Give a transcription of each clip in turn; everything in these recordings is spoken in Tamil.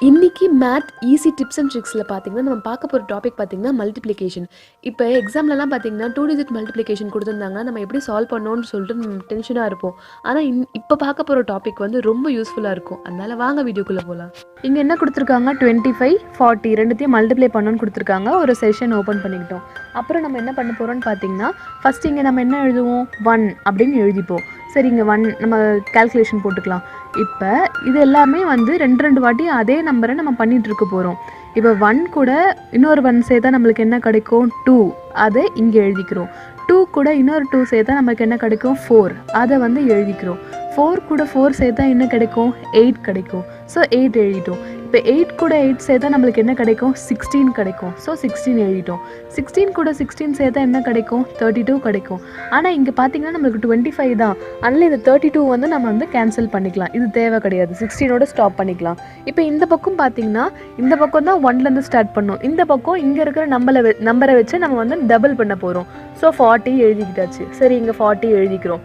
இன்னைக்கு மேத் ஈஸி டிப்ஸ் அண்ட் ட்ரிக்ஸில் பார்த்தீங்கன்னா நம்ம பார்க்க போகிற டாபிக் பார்த்தீங்கன்னா மல்டிப்ளிகேஷன். இப்போ எக்ஸாம்லலாம் பார்த்தீங்கன்னா 2 டிஜிட் மல்டிப்ளிகேஷன் கொடுத்துருந்தாங்கன்னா நம்ம எப்படி சால்வ் பண்ணோன்னு சொல்லிட்டு நம்ம டென்ஷனாக இருப்போம். ஆனால் இப்போ பார்க்க போகிற டாபிக் வந்து ரொம்ப யூஸ்ஃபுல்லாக இருக்கும். அதனால் வாங்க வீடியோக்குள்ளே போகலாம். இங்கே என்ன கொடுத்துருக்காங்க, 25, 40 ரெண்டுத்தையும் மல்டிப்ளை பண்ணணும்னு கொடுத்துருக்காங்க. ஒரு செஷன் ஓப்பன் பண்ணிக்கிட்டோம். அப்புறம் நம்ம என்ன பண்ண போகிறோம்னு பார்த்தீங்கன்னா, ஃபஸ்ட் இங்கே நம்ம என்ன எழுதுவோம், 1 அப்படின்னு எழுதிப்போம். சரி, இங்கே 1 நம்ம கால்குலேஷன் போட்டுக்கலாம். இப்போ இது எல்லாமே வந்து ரெண்டு வாட்டி அதே நம்பரை நம்ம பண்ணிகிட்டு இருக்க போகிறோம். இப்போ 1 கூட இன்னொரு 1 சேர்த்தா நம்மளுக்கு என்ன கிடைக்கும், 2. அதை இங்கே எழுதிக்கிறோம். 2 கூட இன்னொரு 2 சேர்த்தா நமக்கு என்ன கிடைக்கும், 4. அதை வந்து எழுதிக்கிறோம். 4 கூட 4 சேர்த்தா என்ன கிடைக்கும், 8 கிடைக்கும். ஸோ 8 எழுதிட்டோம். இப்போ 8 கூட 8 சேர்த்தா நம்மளுக்கு என்ன கிடைக்கும், 16 கிடைக்கும். ஸோ 16 எழுதிட்டோம். 16 கூட 16 சேர்த்தா என்ன கிடைக்கும், 32 கிடைக்கும். ஆனால் இங்கே பார்த்தீங்கன்னா நம்மளுக்கு 25 தான். அதனால் இந்த 32 வந்து நம்ம வந்து கேன்சல் பண்ணிக்கலாம். இது தேவை கிடையாது, 16ஓட ஸ்டாப் பண்ணிக்கலாம். இப்போ இந்த பக்கம் பார்த்தீங்கன்னா இந்த பக்கம் தான் 1லேருந்து ஸ்டார்ட் பண்ணோம். இந்த பக்கம் இங்கே இருக்கிற நம்பரை வச்சு நம்ம வந்து டபுள் பண்ண போகிறோம். ஸோ 40 எழுதிக்கிட்டாச்சு. சரி, இங்கே 40 எழுதிக்கிறோம்.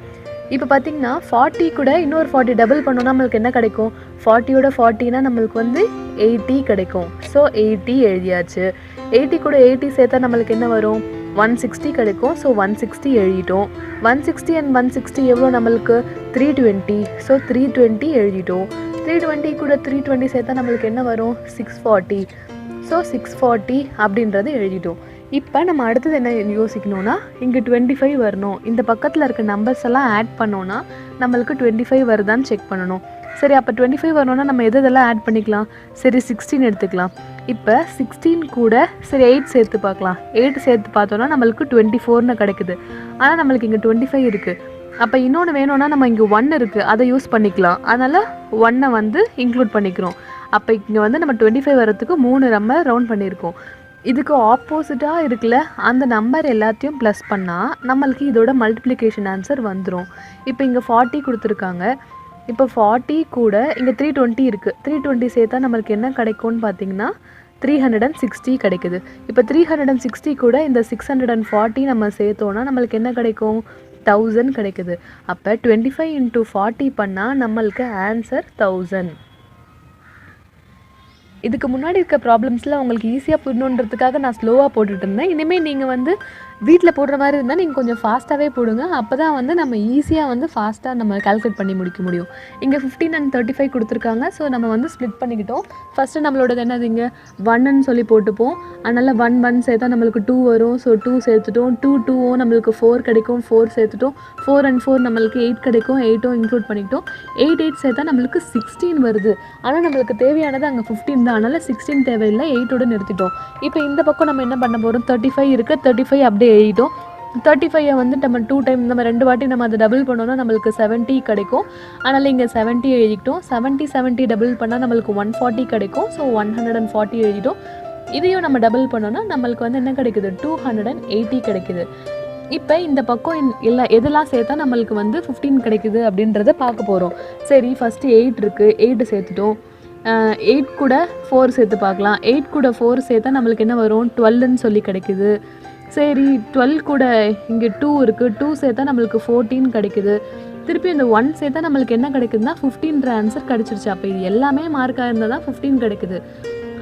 இப்போ பார்த்தீங்கன்னா 40 கூட இன்னொரு 40 டபுள் பண்ணோன்னா நம்மளுக்கு என்ன கிடைக்கும், 40யோட 40னா நம்மளுக்கு வந்து 80 கிடைக்கும். ஸோ 80 எழுதியாச்சு. 80 கூட 80 சேர்த்தா நம்மளுக்கு என்ன வரும், 160 கிடைக்கும். ஸோ 160 எழுதிட்டோம். 160 அண்ட் 160 எவ்வளோ நம்மளுக்கு, 320. ஸோ 320 எழுதிட்டோம். 320 கூட 320 சேர்த்தா நம்மளுக்கு என்ன வரும், 640. ஸோ 640 அப்படின்றது எழுதிட்டோம். இப்போ நம்ம அடுத்தது என்ன யோசிக்கணும்னா, இங்கே 25 வரணும். இந்த பக்கத்தில் இருக்க நம்பர்ஸ் எல்லாம் ஆட் பண்ணோன்னா நம்மளுக்கு 25 வருதான்னு செக் பண்ணணும். சரி, அப்போ 25 வரணும்னா நம்ம எதெல்லாம் ஆட் பண்ணிக்கலாம். சரி, 16 எடுத்துக்கலாம். இப்போ 16 கூட சரி 8 சேர்த்து பார்க்கலாம். 8 சேர்த்து பார்த்தோன்னா நம்மளுக்கு 24ன்னு கிடைக்குது. ஆனால் நம்மளுக்கு இங்கே 25 இருக்குது. அப்போ இன்னொன்று வேணும்னா நம்ம இங்கே 1 இருக்குது, அதை யூஸ் பண்ணிக்கலாம். அதனால் 1 வந்து இன்க்ளூட் பண்ணிக்கிறோம். அப்போ இங்கே வந்து நம்ம 25 வரத்துக்கு 3 நம்ம ரவுண்ட் பண்ணியிருக்கோம். இதுக்கு ஆப்போசிட்டாக இருக்குல்ல, அந்த நம்பர் எல்லாத்தையும் ப்ளஸ் பண்ணால் நம்மளுக்கு இதோட மல்டிப்ளிகேஷன் ஆன்சர் வந்துடும். இப்போ இங்கே 40 கொடுத்துருக்காங்க. இப்போ 40 கூட இங்கே 320 இருக்குது. 320 சேர்த்தா நம்மளுக்கு என்ன கிடைக்கும்னு பார்த்தீங்கன்னா 360 கிடைக்குது. இப்போ 360 கூட இந்த 640 நம்ம சேர்த்தோன்னா நம்மளுக்கு என்ன கிடைக்கும், 1000 கிடைக்குது. அப்போ 25 × 40 பண்ணால் நம்மளுக்கு ஆன்சர் 1000. இதுக்கு முன்னாடி இருக்க ப்ராப்ளம்ஸில் உங்களுக்கு ஈஸியாக புரியணுன்றதுக்காக நான் ஸ்லோவாக போட்டுட்டு இருந்தேன். இனிமேல் நீங்கள் வந்து வீட்டில் போடுற மாதிரி இருந்தால் நீங்கள் கொஞ்சம் ஃபாஸ்ட்டாகவே போடுங்க. அப்போ தான் வந்து நம்ம ஈஸியாக வந்து ஃபாஸ்ட்டாக நம்ம கால்குலேட் பண்ணி முடிக்க முடியும். இங்கே 15 அண்ட் 35 கொடுத்துருக்காங்க. ஸோ நம்ம வந்து ஸ்ப்ளிட் பண்ணிக்கிட்டோம். ஃபஸ்ட்டு நம்மளோடது என்னது, இங்கே 1ன்னு சொல்லி போட்டுப்போம். அதனால் 1 சேர்த்தா நம்மளுக்கு 2 வரும். ஸோ 2 சேர்த்துட்டோம். 2 நம்மளுக்கு 4 கிடைக்கும். 4 சேர்த்துட்டோம். 4 and 4 நம்மளுக்கு 8 கிடைக்கும். 8 இன்க்ளூட் பண்ணிக்கிட்டோம். 8 சேர்த்தா நம்மளுக்கு 16 வருது. ஆனால் நம்மளுக்கு தேவையானது அங்கே 15 தான். அதனால் 16 தேவையில்லை, 8ஓட நிறுத்திட்டோம். இப்போ இந்த பக்கம் நம்ம என்ன பண்ண போகிறோம், 35 இருக்குது. 35 அப்படியே எழுதிட்டோம். 35 வந்து நம்ம 2 டைம் நம்ம 2 வாட்டி நம்ம அதை டபுள் பண்ணோன்னா நம்மளுக்கு 70 கிடைக்கும். அதனால் இங்கே 70 எழுதிக்கிட்டோம். 70 டபுள் பண்ணால் நம்மளுக்கு 140 கிடைக்கும். ஸோ 140 எழுதிட்டோம். இதையும் நம்ம டபுள் பண்ணோன்னா நம்மளுக்கு வந்து என்ன கிடைக்குது, 280 கிடைக்குது. இப்போ இந்த பக்கம் எதெல்லாம் சேர்த்தா நம்மளுக்கு வந்து 15 கிடைக்குது அப்படின்றத பார்க்க போகிறோம். சரி, ஃபஸ்ட்டு 8 இருக்குது. 8 சேர்த்துட்டோம். 8 கூட 4 சேர்த்து பார்க்கலாம். 8 கூட 4 சேர்த்தா நம்மளுக்கு என்ன வரும், 12ன்னு சொல்லி கிடைக்குது. சரி, 12 கூட இங்கே 2 இருக்குது. 2 சேர்த்தா நம்மளுக்கு 14 கிடைக்குது. திருப்பி இந்த 1 சேர்த்தா நம்மளுக்கு என்ன கிடைக்குதுன்னா 15ன்ற ஆன்சர் கிடச்சிருச்சு. அப்போ இது எல்லாமே மார்க்காக இருந்தால் தான் 15 கிடைக்குது.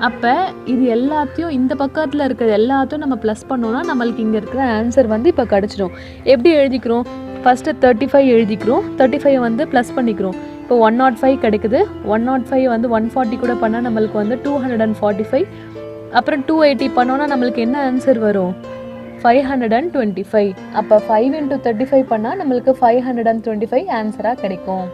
அப்போ இது எல்லாத்தையும் இந்த பக்கத்தில் இருக்கிற எல்லாத்தையும் நம்ம ப்ளஸ் பண்ணோன்னா நம்மளுக்கு இங்கே இருக்கிற ஆன்சர் வந்து இப்போ கிடச்சிடும். எப்படி எழுதிக்கிறோம், ஃபஸ்ட்டு 35 எழுதிக்கிறோம். 35 வந்து ப்ளஸ் பண்ணிக்கிறோம். இப்போ 105 கிடைக்குது. 105 வந்து 140 கூட பண்ணால் நம்மளுக்கு வந்து 245. அப்புறம் 280 பண்ணோன்னா நம்மளுக்கு என்ன ஆன்சர் வரும், 525. அப்போ 5 × 35 பண்ணால் நம்மளுக்கு 525 ஆன்சராக கிடைக்கும்.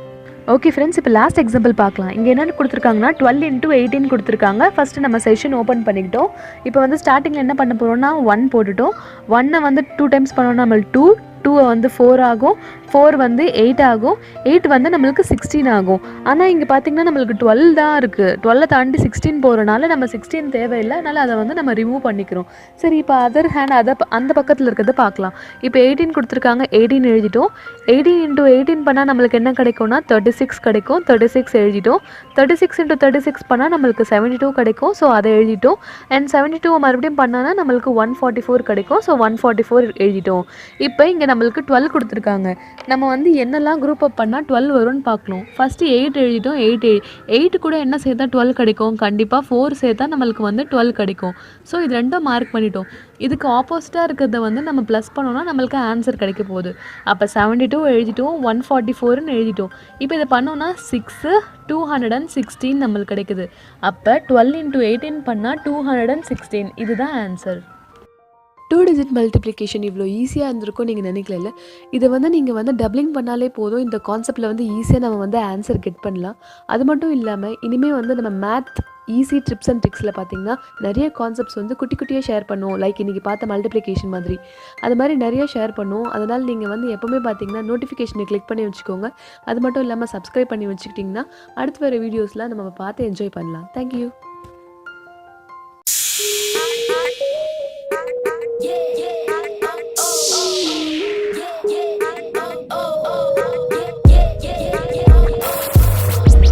ஓகே ஃப்ரெண்ட்ஸ், இப்போ லாஸ்ட் எக்ஸாம்பிள் பார்க்கலாம். இங்கே என்னென்னு கொடுத்துருக்காங்கன்னா 12 × 18 கொடுத்துருக்காங்க. ஃபஸ்ட்டு நம்ம செஷன் ஓப்பன் பண்ணிக்கிட்டோம். இப்போ வந்து ஸ்டார்டிங்கில் என்ன பண்ண போகிறோம்னா 1 போட்டுட்டோம். 1 வந்து 2 டைம்ஸ் பண்ணோன்னா நம்மளுக்கு 2 வந்து 4 ஆகும். 4 வந்து 8 ஆகும். 8 வந்து நம்மளுக்கு 16 ஆகும். ஆனால் இங்கே பார்த்தீங்கன்னா நம்மளுக்கு 12 தான் இருக்குது. 12 தாண்டி 16 போகிறனால நம்ம 16 தேவையில்லை. அதனால் அதை வந்து நம்ம ரிமூவ் பண்ணிக்கிறோம். சரி, இப்போ அதர் ஹேண்ட் அந்த பக்கத்தில் இருக்கிறத பார்க்கலாம். இப்போ 18 கொடுத்துருக்காங்க. 18 எழுதிட்டோம். 18 × 18 பண்ணால் நம்மளுக்கு என்ன கிடைக்கும்னா 36 கிடைக்கும். 36 எழுதிட்டோம். 36 × 36 பண்ணால் நம்மளுக்கு 72 கிடைக்கும். ஸோ அதை எழுதிட்டோம். அண்ட் 72 மறுபடியும் பண்ணால் நம்மளுக்கு 144 கிடைக்கும். ஸோ 144 எழுதிட்டோம். இப்போ இங்கே நம்மளுக்கு 12 கொடுத்துருக்காங்க. நம்ம வந்து என்னெல்லாம் குரூப் அப் பண்ணால் 12 வரும்னு பார்க்கணும். ஃபஸ்ட்டு 8 எழுதிட்டோம். 8 கூட என்ன சேர்த்தா 12 கிடைக்கும்? கண்டிப்பாக 4 சேர்த்தா நம்மளுக்கு வந்து 12 கிடைக்கும். ஸோ இது ரெண்டும் மார்க் பண்ணிட்டோம். இதுக்கு ஆப்போசிட்டாக இருக்கிறத வந்து நம்ம ப்ளஸ் பண்ணோன்னா நம்மளுக்கு ஆன்சர் கிடைக்க போகுது. அப்போ 72 எழுதிட்டோம், 144ன்னு எழுதிட்டோம். இப்போ இதை பண்ணோன்னா 6 216 நம்மளுக்கு கிடைக்குது. அப்போ 12 × 18 பண்ணால் 216. இதுதான் ஆன்சர். 2 டிஜிட் மல்டிப்ளிகேஷன் இவ்வளோ ஈஸியாக இருந்திருக்கும் நீங்கள் நினைக்கல. இதை வந்து நீங்கள் வந்து டபுளிங் பண்ணாலே போதும். இந்த கான்செப்டில் வந்து ஈஸியாக நம்ம வந்து ஆன்சர் கெட் பண்ணலாம். அது மட்டும் இல்லாமல் இனிமேல் வந்து நம்ம மேத் ஈஸி ட்ரிப்ஸ் அண்ட் ட்ரிக்ஸில் பார்த்தீங்கன்னா நிறைய கான்செப்ட்ஸ் வந்து குட்டி குட்டியாக ஷேர் பண்ணுவோம். லைக் இன்றைக்கி பார்த்த மல்டிப்ளிகேஷன் மாதிரி அது மாதிரி நிறைய ஷேர் பண்ணுவோம். அதனால் நீங்கள் வந்து எப்போவுமே பார்த்தீங்கன்னா நோட்டிஃபிகேஷனை கிளிக் பண்ணி வச்சுக்கோங்க. அது மட்டும் இல்லாமல் சப்ஸ்கிரைப் பண்ணி வச்சுக்கிட்டிங்கன்னா அடுத்து வர வீடியோஸ்லாம் நம்ம பார்த்து என்ஜாய் பண்ணலாம். தேங்க்யூ.